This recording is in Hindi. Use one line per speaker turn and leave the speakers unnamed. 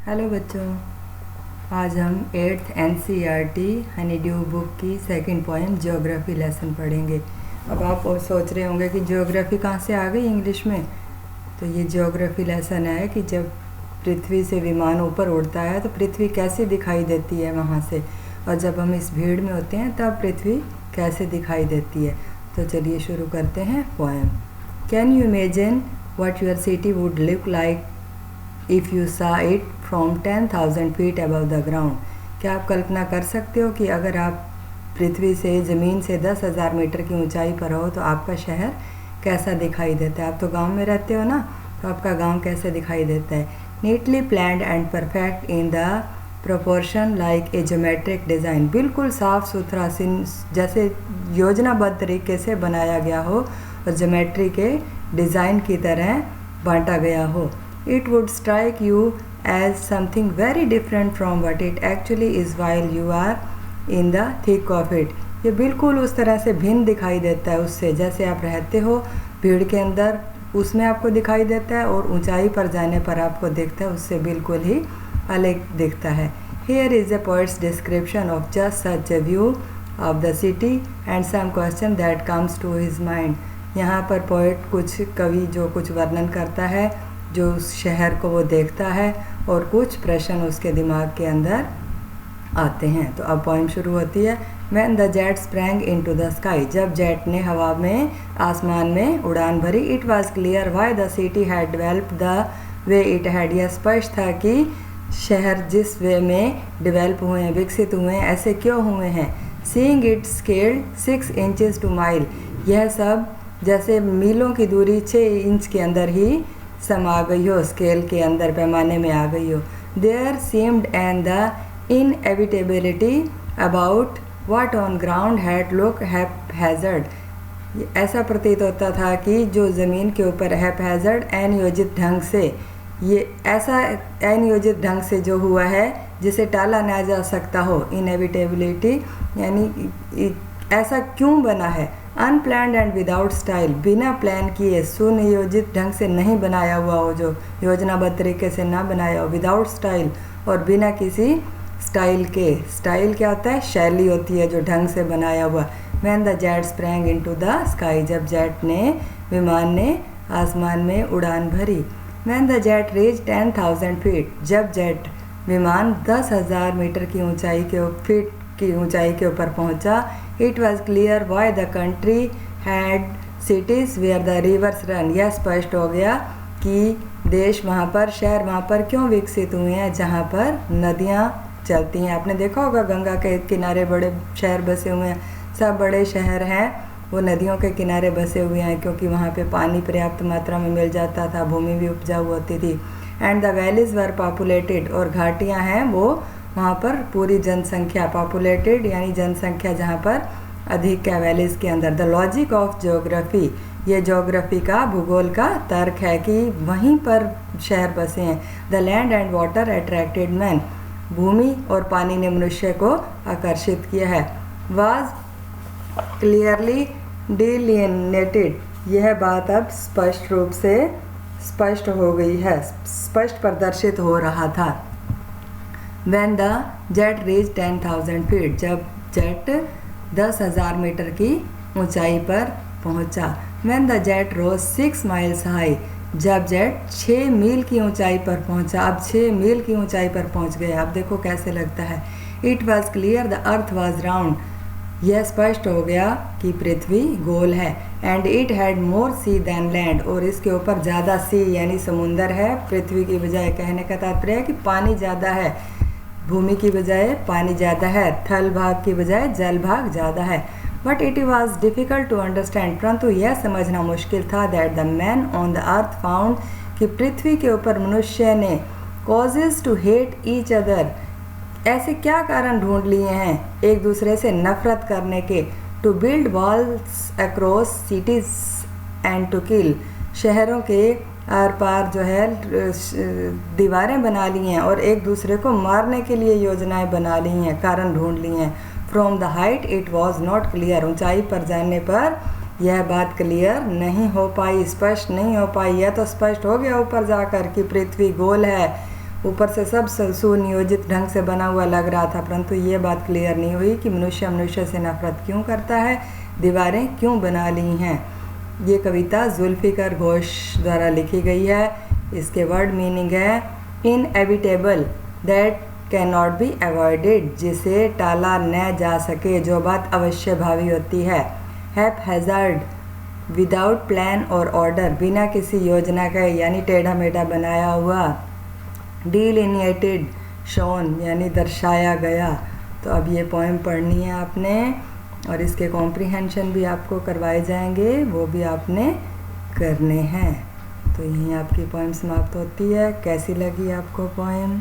हेलो बच्चों, आज हम 8th NCERT Honey due book की सेकंड पोएम ज्योग्राफी लेसन पढ़ेंगे। अब आप और सोच रहे होंगे कि ज्योग्राफी कहाँ से आ गई इंग्लिश में। तो ये ज्योग्राफी लेसन है कि जब पृथ्वी से विमान ऊपर उड़ता है तो पृथ्वी कैसे दिखाई देती है वहाँ से, और जब हम इस भीड़ में होते हैं तब पृथ्वी कैसे दिखाई देती है। तो चलिए शुरू करते हैं poem. Can you imagine what your city would look like if you saw it from 10,000 feet above the ground? क्या आप कल्पना कर सकते हो कि अगर आप पृथ्वी से ज़मीन से 10,000 मीटर की ऊंचाई पर हो तो आपका शहर कैसा दिखाई देता है। आप तो गांव में रहते हो ना, तो आपका गांव कैसे दिखाई देता है। Neatly planned and perfect in the proportion like a geometric design, बिल्कुल साफ़ सुथरा जैसे योजनाबद्ध तरीके से बनाया गया हो और ज्योमेट्री के डिज़ाइन की तरह बांटा गया हो। It would strike you as something very different from what it actually is while you are in the thick of it. ये बिल्कुल उस तरह से भिन्न दिखाई देता है उससे, जैसे आप रहते हो भीड़ के अंदर उसमें आपको दिखाई देता है, और ऊंचाई पर जाने पर आपको दिखता है उससे बिल्कुल ही अलग दिखता है। Here is a poet's description of just such a view of the city and some question that comes to his mind. यहाँ पर पोएट कुछ कवि जो कुछ वर्णन करता है, जो उस शहर को वो देखता है, और कुछ प्रश्न उसके दिमाग के अंदर आते हैं। तो अब पोएम शुरू होती है। When the jet sprang into the sky, जब जेट ने हवा में आसमान में उड़ान भरी, it was clear why the city had developed the way it had। यह स्पष्ट था कि शहर जिस वे में डेवलप हुए हैं, विकसित हुए हैं, ऐसे क्यों हुए हैं। Seeing it scaled 6 inches to mile, यह सब जैसे मीलों की दूरी 6 इंच के अंदर ही समा गई हो, स्केल के अंदर पैमाने में आ गई हो। There seemed and the inevitability about what on ground had looked haphazard, ऐसा प्रतीत होता था कि जो ज़मीन के ऊपर haphazard अनियोजित ढंग से, ये ऐसा अनियोजित ढंग से जो हुआ है जिसे टाला ना जा सकता हो। इनएविटेबिलिटी यानी ऐसा क्यों बना है। अनप्लान्ड एंड विदाउट स्टाइल, बिना प्लान किए सुनियोजित ढंग से नहीं बनाया हुआ हो, जो योजनाबद्ध तरीके से ना बनाया हो। विदाउट स्टाइल, और बिना किसी स्टाइल के। स्टाइल क्या होता है, शैली होती है जो ढंग से बनाया हुआ। When the jet sprang into the sky, जब जेट ने विमान ने आसमान में उड़ान भरी। When the jet reached 10,000 feet, जब जेट विमान 10,000 मीटर की ऊंचाई के ऊपर पहुंचा। It was clear why the country had cities where the rivers run, यह स्पष्ट हो गया कि देश वहाँ पर, शहर वहाँ पर क्यों विकसित हुए हैं जहाँ पर नदियाँ चलती हैं। आपने देखा होगा गंगा के किनारे बड़े शहर बसे हुए हैं, सब बड़े शहर हैं वो नदियों के किनारे बसे हुए हैं, क्योंकि वहाँ पे पानी पर्याप्त मात्रा में मिल जाता था, भूमि भी उपजाऊ होती थी। And the valleys were populated, और घाटियाँ हैं वो वहाँ पर पूरी जनसंख्या, पॉपुलेटेड यानी जनसंख्या जहाँ पर अधिक है वैलीज़ के अंदर। द लॉजिक ऑफ ज्योग्राफी, ये ज्योग्राफी का, भूगोल का तर्क है कि वहीं पर शहर बसे हैं। The land and water attracted man, भूमि और पानी ने मनुष्य को आकर्षित किया है। वाज क्लियरली डिलिनेटेड, यह बात अब स्पष्ट रूप से स्पष्ट हो गई है, स्पष्ट प्रदर्शित हो रहा था। When the jet reached 10,000 feet, जब जेट 10,000 मीटर की ऊंचाई पर पहुंचा। When the jet rose 6 miles high, जब जेट 6 मील की ऊंचाई पर पहुंचा। अब 6 मील की ऊंचाई पर पहुंच गए, अब देखो कैसे लगता है। It was clear the earth was round, यह स्पष्ट हो गया कि पृथ्वी गोल है। And it had more sea than land, और इसके ऊपर ज़्यादा सी यानी समुंदर है पृथ्वी की बजाय। कहने का तात्पर्य है कि पानी ज़्यादा है, भूमि की बजाय पानी ज़्यादा है, थल भाग की बजाय जल भाग ज़्यादा है। But it was difficult to understand, परंतु यह समझना मुश्किल था। That the man on the earth found, कि पृथ्वी के ऊपर मनुष्य ने causes to hate each other, ऐसे क्या कारण ढूंढ लिए हैं एक दूसरे से नफरत करने के। To build walls across cities and to kill, शहरों के आर पार जो है दीवारें बना ली हैं और एक दूसरे को मारने के लिए योजनाएं बना ली हैं, कारण ढूंढ लिए हैं। From the height it was not clear, ऊंचाई पर जाने पर यह बात क्लियर नहीं हो पाई, स्पष्ट नहीं हो पाई। यह तो स्पष्ट हो गया ऊपर जाकर कि पृथ्वी गोल है, ऊपर से सब सुनियोजित ढंग से बना हुआ लग रहा था, परंतु ये बात क्लियर नहीं हुई कि मनुष्य मनुष्य से नफरत क्यों करता है, दीवारें क्यों बना ली हैं। ये कविता जुल्फिकर घोष द्वारा लिखी गई है। इसके वर्ड मीनिंग है inevitable, that can not be avoided, जिसे टाला न जा सके, जो बात अवश्य भावी होती है। हैप हैज़ार्ड, विदाउट प्लान और ऑर्डर, बिना किसी योजना के यानी टेढ़ा मेढ़ा बनाया हुआ। डिलिनिएटेड, शोन यानी दर्शाया गया। तो अब ये पोएम पढ़नी है आपने और इसके कॉम्प्रिहेंशन भी आपको करवाए जाएंगे, वो भी आपने करने हैं। तो यहीं आपकी पोएम समाप्त होती है। कैसी लगी आपको पोएम?